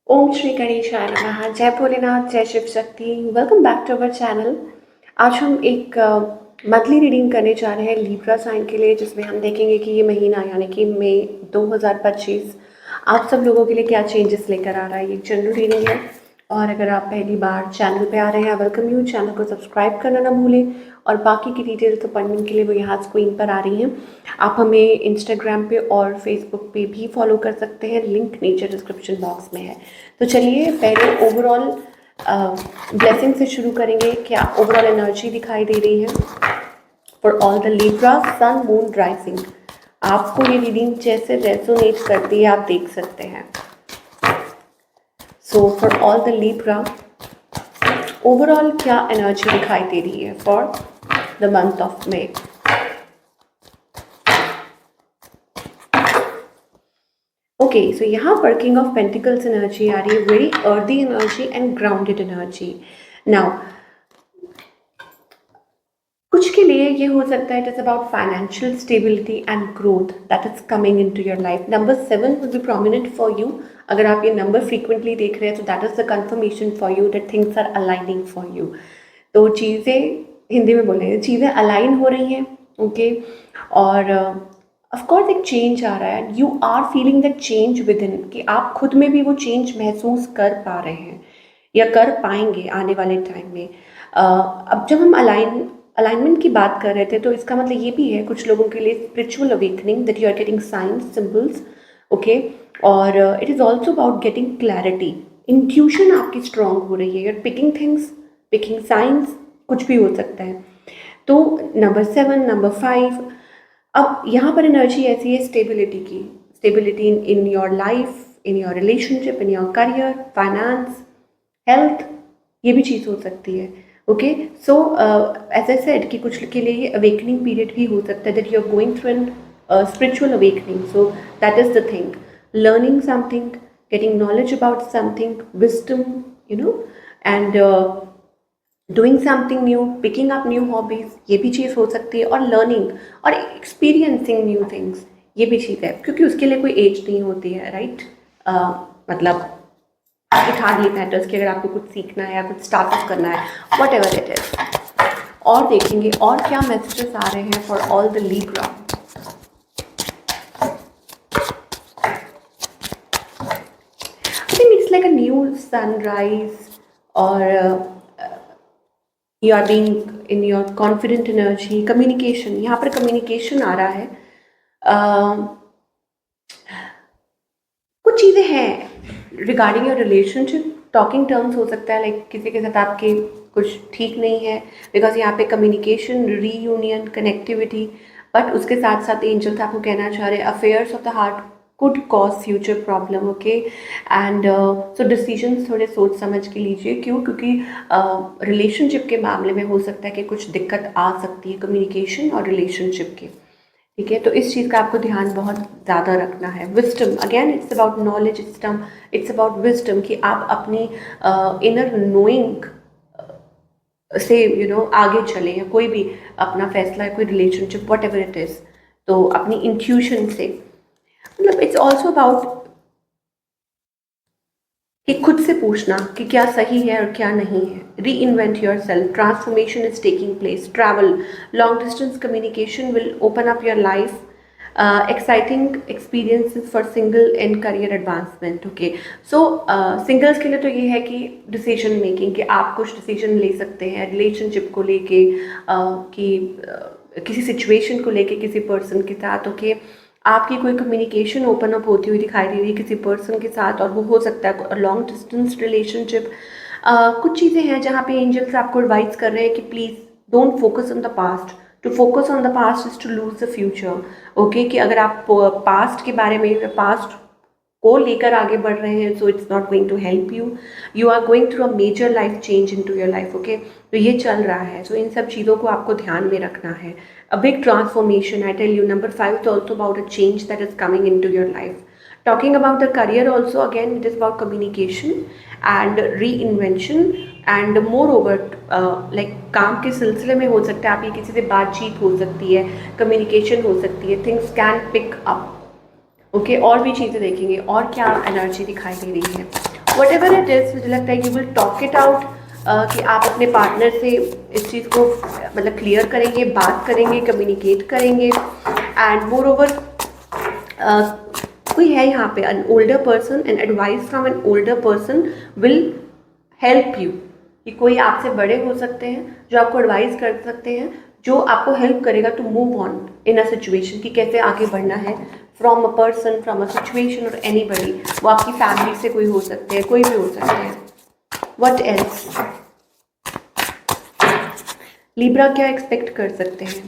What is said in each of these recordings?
ओम श्री गणेशाय नमः। जय भोलेनाथ, जय Shiv Shakti. Welcome back to our channel. आज हम एक मंथली रीडिंग करने जा रहे हैं लिब्रा साइन के लिए, जिसमें हम देखेंगे कि ये महीना यानी कि मई 2025 आप सब लोगों के लिए क्या चेंजेस लेकर आ रहा है। ये जनरल रीडिंग है और अगर आप पहली बार चैनल पे आ रहे हैं, वेलकम यू। चैनल को सब्सक्राइब करना ना भूलें और बाकी की डिटेल्स अपॉइंटमेंट के लिए वो यहाँ स्क्रीन पर आ रही हैं। आप हमें इंस्टाग्राम पे और फेसबुक पे भी फॉलो कर सकते हैं, लिंक नीचे डिस्क्रिप्शन बॉक्स में है। तो चलिए पहले ओवरऑल ब्लेसिंग से शुरू करेंगे। क्या ओवरऑल एनर्जी दिखाई दे रही है for all the Libra sun moon rising. आपको ये रीडिंग जैसे रेजोनेट करती है आप देख सकते हैं। So for all the Libra overall क्या एनर्जी दिखाई दे रही है for the month of May. Okay, so यहाँ पर किंग ऑफ पेंटिकल्स एनर्जी आ रही है, very earthy energy and grounded energy. Now कुछ के लिए ये हो सकता है it is about financial stability and growth that is coming into your life. Number 7 will be prominent for you. अगर आप ये नंबर फ्रीक्वेंटली देख रहे हैं तो that is the confirmation for you that things are aligning for you. तो चीज़ें, हिंदी में बोलेंगे, चीज़ें अलाइन हो रही हैं। ओके, और ऑफकोर्स एक चेंज आ रहा है। You are feeling that change within, कि आप खुद में भी वो चेंज महसूस कर पा रहे हैं या कर पाएंगे आने वाले टाइम में। अब जब हम अलाइनमेंट की बात कर रहे थे तो इसका मतलब ये भी है कुछ लोगों के लिए spiritual awakening, that you are getting signs symbols. Okay, और it is also about getting clarity. Intuition आपकी स्ट्रांग हो रही है, you're picking things, picking signs, कुछ भी हो सकता है। तो नंबर 7, नंबर 5, अब यहाँ पर एनर्जी ऐसी है स्टेबिलिटी की, stability in your life, in your relationship, in your career, finance, health, ये भी चीज़ हो सकती है। Okay, so as I said कि कुछ के लिए ये अवेकनिंग पीरियड भी हो सकता है, that you are going through an spiritual awakening. So that is the thing, learning something, getting knowledge about something, wisdom, you know, and doing something new, picking up new hobbies, ये भी चीज़ हो सकती है। और लर्निंग और experiencing new things, ये भी चीज़ है, क्योंकि उसके लिए कोई एज नहीं होती है, राइट। मतलब इट हार्डली मैटर्स कि अगर आपको कुछ सीखना है या कुछ स्टार्टअप करना है, वट एवर इट इज। और देखेंगे और क्या मैसेजेस आ रहे हैं for all the Libra. I think it's like a new sunrise, और you are being in your confident energy. Communication, यहाँ पर कम्युनिकेशन आ रहा है। कुछ चीज़ें हैं regarding your relationship, talking terms हो सकता है, लाइक किसी के साथ आपके कुछ ठीक नहीं है, बिकॉज यहाँ पे कम्युनिकेशन, रीयूनियन, कनेक्टिविटी। बट उसके साथ साथ एंजल्स आपको कहना चाह रहे हैं affairs of the heart could cause future problem. Okay, and so decisions थोड़े सोच समझ के लीजिए। क्यों? क्योंकि रिलेशनशिप के मामले में हो सकता है कि कुछ दिक्कत आ सकती है कम्युनिकेशन और रिलेशनशिप के। ठीक है, तो इस चीज़ का आपको ध्यान बहुत ज़्यादा रखना है। Wisdom, again it's about knowledge, it's about wisdom, कि आप अपनी इनर नोइंग से आगे चलें, या कोई भी अपना फैसला है, कोई relationship, what ever it is, तो अपनी इंट्यूशन से, मतलब इट्स ऑल्सो अबाउट कि खुद से पूछना कि क्या सही है और क्या नहीं है। री invent your self, transformation is taking place, travel, long distance communication will open up your life, exciting experiences for single and career advancement. Okay, so singles के लिए तो ये है कि डिसीजन मेकिंग, कि आप कुछ डिसीजन ले सकते हैं रिलेशनशिप को लेके, कि किसी सिचुएशन को लेके किसी पर्सन के साथ। ओके, आपकी कोई कम्युनिकेशन ओपन अप होती हुई दिखाई दे रही है किसी पर्सन के साथ, और वो हो सकता है लॉन्ग डिस्टेंस रिलेशनशिप। कुछ चीज़ें हैं जहाँ पे एंजल्स आपको एडवाइस कर रहे हैं कि please don't focus on the past, to focus on the past is to lose the future. Okay, कि अगर आप पास्ट के बारे में, पास्ट को लेकर आगे बढ़ रहे हैं, so it's not going to help you, you are going through a major life change into your life. Okay, तो ये चल रहा है, सो इन सब चीज़ों को आपको ध्यान में रखना है। A big transformation, I tell you. Number 5 is also about a change that is coming into your life. Talking about the career also, again it is about communication and reinvention, and moreover like काम के सिलसिले में हो सकता है, आपकी किसी से बातचीत हो सकती है, कम्युनिकेशन हो सकती है, things can pick up. Okay, और भी चीज़ें देखेंगे और क्या एनर्जी दिखाई दे रही है। वट एवर इट इज़, मुझे लगता है you will talk it out, कि आप अपने पार्टनर से इस चीज़ को मतलब क्लियर करेंगे, बात करेंगे, कम्युनिकेट करेंगे। एंड मोर ओवर कोई है यहाँ पे an older person, an advice from an older person will help you, कि कोई आपसे बड़े हो सकते हैं जो आपको एडवाइस कर सकते हैं, जो आपको हेल्प करेगा to move on in a situation, कि कैसे आगे बढ़ना है from a person, from a situation और एनीबडी। वो आपकी फैमिली से कोई हो सकते हैं, कोई भी हो सकते हैं। व्हाट एल्स, लिब्रा क्या एक्सपेक्ट कर सकते हैं?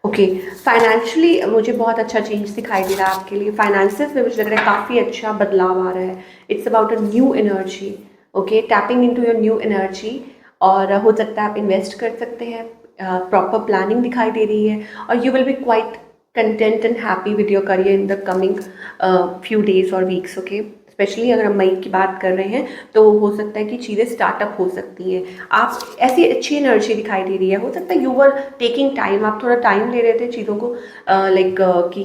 ओके, फाइनेंशियली मुझे बहुत अच्छा चेंज दिखाई दे रहा है आपके लिए। फाइनेंसेस में मुझे लग रहा है काफ़ी अच्छा बदलाव आ रहा है। It's about a new energy, okay, tapping into your new energy. और हो सकता है आप इन्वेस्ट कर सकते हैं, प्रॉपर प्लानिंग दिखाई दे रही है, और you will B quite content and happy with your career in the coming few days और वीक्स, ओके। स्पेशली अगर हम मई की बात कर रहे हैं तो हो सकता है कि चीज़ें स्टार्टअप हो सकती हैं। आप ऐसी अच्छी एनर्जी दिखाई दे रही है। हो सकता है यू वर टेकिंग टाइम, आप थोड़ा टाइम ले रहे थे चीज़ों को लाइक कि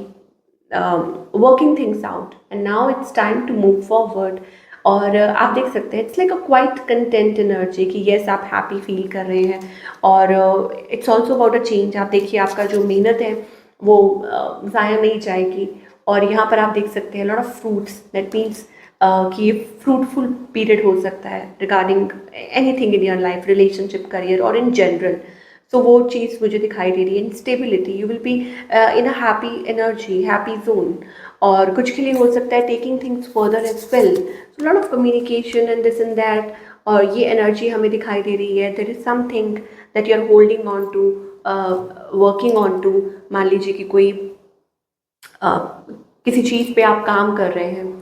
working things out, and now it's time to move forward. और आप देख सकते हैं it's like a quite content energy, कि येस आप हैप्पी फील कर रहे हैं। और it's also about a change. आप देखिए आपका जो मेहनत है वो ज़ाया नहीं जाएगी। और यहाँ पर आप देख सकते हैं lot of fruits, that means कि ये फ्रूटफुल पीरियड हो सकता है regarding anything in your life, relationship, career और इन जनरल। सो वो चीज़ मुझे दिखाई दे रही है। Instability, you will be in a happy energy, happy zone. और कुछ के लिए हो सकता है taking things further as well, so lot of communication and this and that. और ये एनर्जी हमें दिखाई दे रही है, there is something that you are holding on to, working on to. मान लीजिए कि कोई किसी चीज़ पे आप काम कर रहे हैं,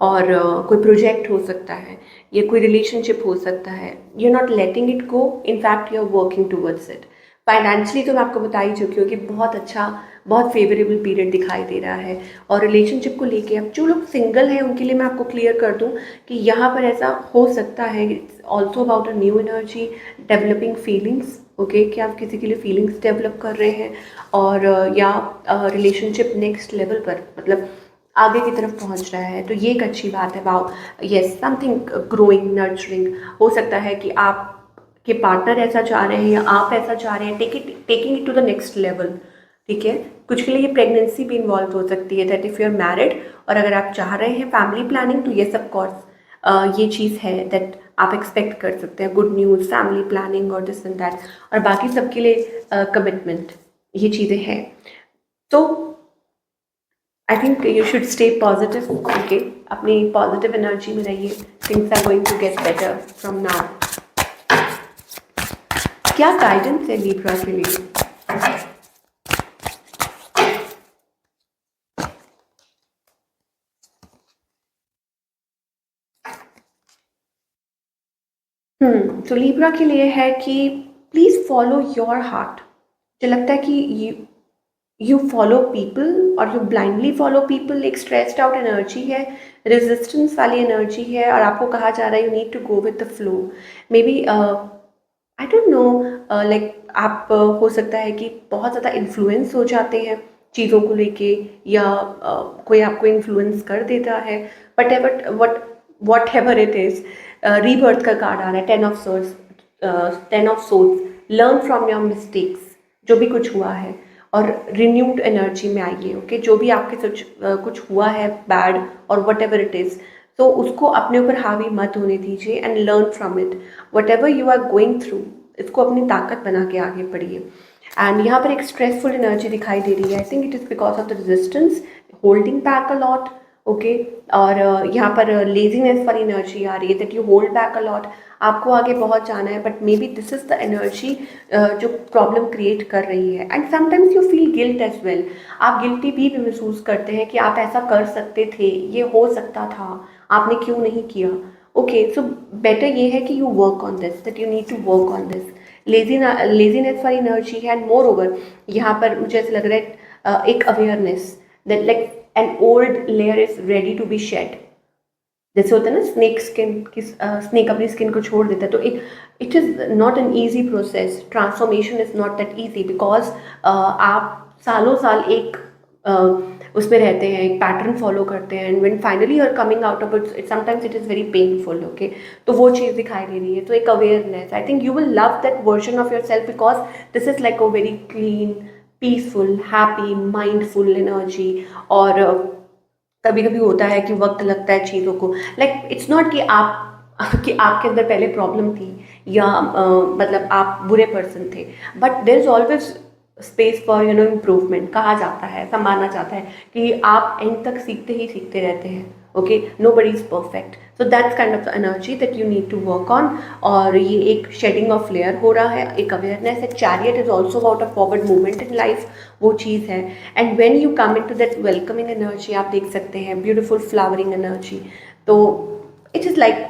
और कोई प्रोजेक्ट हो सकता है, या कोई रिलेशनशिप हो सकता है, you are not letting it go, in fact you are working towards it. Financially तो मैं आपको बता ही चुकी हूँ कि बहुत अच्छा, बहुत फेवरेबल पीरियड दिखाई दे रहा है। और रिलेशनशिप को लेके अब जो लोग सिंगल हैं उनके लिए मैं आपको क्लियर कर दूँ कि यहाँ पर ऐसा हो सकता है, it's also about a new energy, developing feelings, okay, कि आप किसी के लिए फीलिंग्स डेवलप कर रहे हैं। और या रिलेशनशिप नेक्स्ट लेवल पर, मतलब आगे की तरफ पहुंच रहा है, तो ये एक अच्छी बात है। Wow, yes, something growing, nurturing. हो सकता है कि आप के पार्टनर ऐसा चाह रहे हैं या आप ऐसा चाह रहे हैं, taking it to the next level, ठीक है। कुछ के लिए ये प्रेगनेंसी भी इन्वॉल्व हो सकती है, that if you are married और अगर आप चाह रहे हैं फैमिली प्लानिंग, तो येस ऑफ कोर्स ये चीज़ है दैट आप एक्सपेक्ट कर सकते हैं, गुड न्यूज़, फैमिली प्लानिंग और दिस एंड दैट। और बाकी सबके लिए कमिटमेंट, ये चीज़ें हैं। तो I think you should stay positive, okay, अपनी पॉजिटिव एनर्जी में रहिए। Things are going to get better from now. क्या गाइडेंस है लिब्रा के लिए? तो लिब्रा के लिए है कि प्लीज़ फॉलो योर हार्ट। मुझे लगता है कि यू फॉलो पीपल, और यू ब्लाइंडली फॉलो पीपल। एक स्ट्रेस्ड आउट एनर्जी है, रेजिस्टेंस वाली एनर्जी है, और आपको कहा जा रहा है you need to go with the flow. Maybe I don't know, like आप हो सकता है कि बहुत ज़्यादा इन्फ्लुएंस हो जाते हैं चीज़ों को लेके, या कोई आपको इन्फ्लुएंस कर देता है, but ever what ever it is. Rebirth का कार्ड आ रहा है, 10 of swords, learn from your mistakes, जो भी कुछ हुआ है, और रिन्यूड एनर्जी में आइए, ओके। जो भी आपके कुछ हुआ है बैड और वट एवर इट इज़, तो उसको अपने ऊपर हावी मत होने दीजिए, and learn from it. Whatever you are going through, इसको अपनी ताकत बना के आगे बढ़िए। एंड यहाँ पर एक स्ट्रेसफुल एनर्जी दिखाई दे रही है। I think it is because of the resistance, holding back a lot, okay. और यहाँ पर लेजीनेस वाली एनर्जी आ रही है, that you hold back a lot. आपको आगे बहुत जाना है, but maybe this is the energy जो प्रॉब्लम क्रिएट कर रही है। And sometimes you feel guilt as well, आप गिल्टी भी महसूस करते हैं कि आप ऐसा कर सकते थे, ये हो सकता था, आपने क्यों नहीं किया, ओके। सो बेटर ये है कि you work on this, that you need to work on this. Laziness वाली एनर्जी है, एंड मोर ओवर यहाँ पर मुझे ऐसा लग रहा है एक awareness, that like an old layer is ready to be shed. जैसे होता है ना स्नेक स्किन की, स्नेक अपनी स्किन को छोड़ देता है, तो एक it is not an easy process, transformation is not that easy, because आप सालों साल एक उसमें रहते हैं, एक पैटर्न फॉलो करते हैं, and when finally you are coming out of it, sometimes it is very painful, okay. तो वो चीज़ दिखाई दे रही है, तो एक awareness, I think you will love that version of yourself, because this is like a very clean, peaceful, happy, mindful energy. और कभी कभी होता है कि वक्त लगता है चीज़ों को, लाइक इट्स नॉट कि आप कि आपके अंदर पहले प्रॉब्लम थी, या मतलब आप बुरे पर्सन थे, but there is always space for improvement, कहा जाता है, ऐसा माना जाता है कि आप एंड तक सीखते ही सीखते रहते हैं, okay. Nobody is perfect, so that's kind of energy that you need to work on. और ये एक शेडिंग ऑफ लेयर हो रहा है, एक अवेयरनेस है। Chariot is also about a forward movement in life, वो चीज़ है। And when you come into that welcoming energy, आप देख सकते हैं ब्यूटिफुल फ्लावरिंग एनर्जी, तो it is like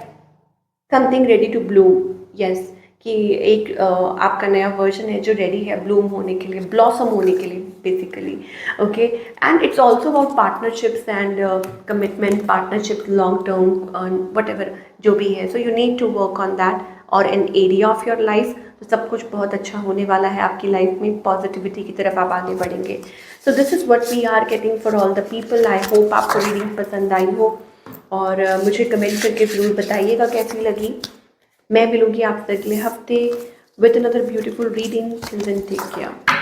something ready to bloom, yes, कि एक आपका नया वर्जन है जो रेडी है ब्लूम होने के लिए, ब्लॉसम होने के लिए basically, okay. And it's also about partnerships and commitment, partnership long term, whatever जो भी है, so you need to work on that और an area of your life. तो सब कुछ बहुत अच्छा होने वाला है आपकी लाइफ में, पॉजिटिविटी की तरफ आप आगे बढ़ेंगे। So this is what we are getting for all the people. I hope आपको रीडिंग पसंद आई हो, और मुझे कमेंट करके ज़रूर बताइएगा कैसी लगी। मैं मिलूंगी आपसे अगले हफ्ते with another beautiful reading. Till then take care.